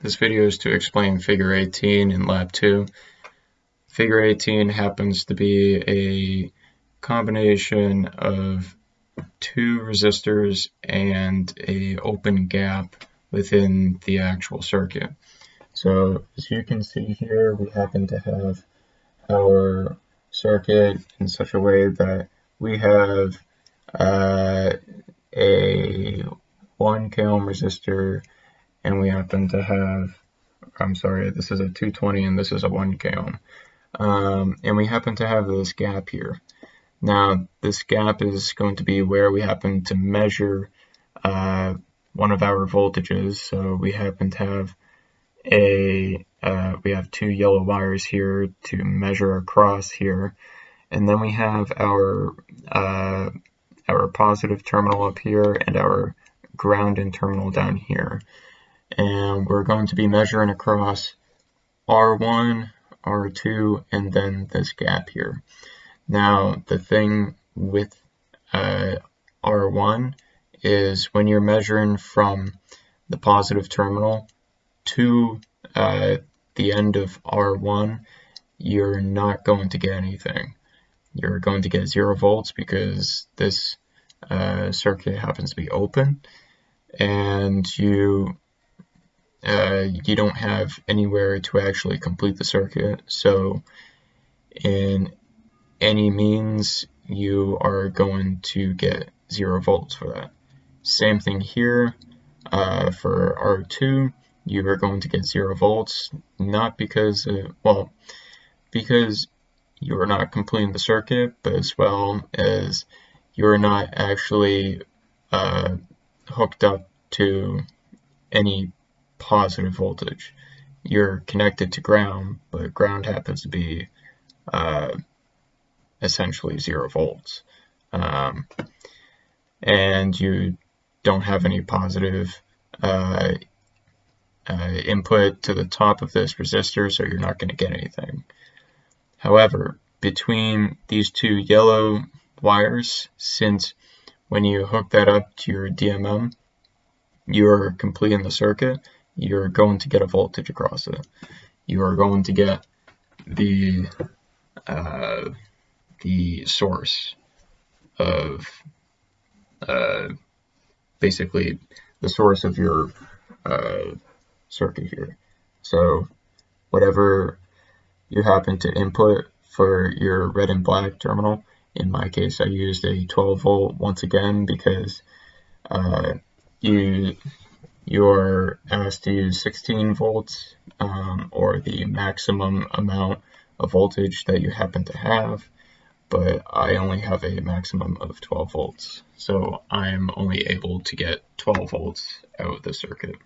This video is to explain figure 18 in lab 2. Figure 18 happens to be a combination of two resistors and an open gap within the actual circuit. So as you can see here, we happen to have our circuit in such a way that we have a 1 k ohm resistor, and we happen to have, this is a 220 and this is a 1 k ohm. And we happen to have this gap here. Now, this gap is going to be where we happen to measure one of our voltages. So we happen to have we have two yellow wires here to measure across here. And then we have our positive terminal up here and our grounded terminal down here. And we're going to be measuring across R1, R2, and then this gap here. Now, the thing with R1 is when you're measuring from the positive terminal to the end of R1, you're not going to get anything. You're going to get 0 volts because this circuit happens to be open, and you don't have anywhere to actually complete the circuit. So in any means, you are going to get 0 volts for that. Same thing here for R2, you are going to get 0 volts, not because because you are not completing the circuit, but as well as you are not actually hooked up to any positive voltage. You're connected to ground, but ground happens to be essentially 0 volts. And you don't have any positive input to the top of this resistor, so you're not going to get anything. However, between these two yellow wires, since when you hook that up to your DMM, you're completing the circuit, you're going to get a voltage across it. You are going to get the source of basically the source of your circuit here. So whatever you happen to input for your red and black terminal, in my case I used a 12 volt once again because you're asked to use 16 volts or the maximum amount of voltage that you happen to have, but I only have a maximum of 12 volts, so I'm only able to get 12 volts out of the circuit.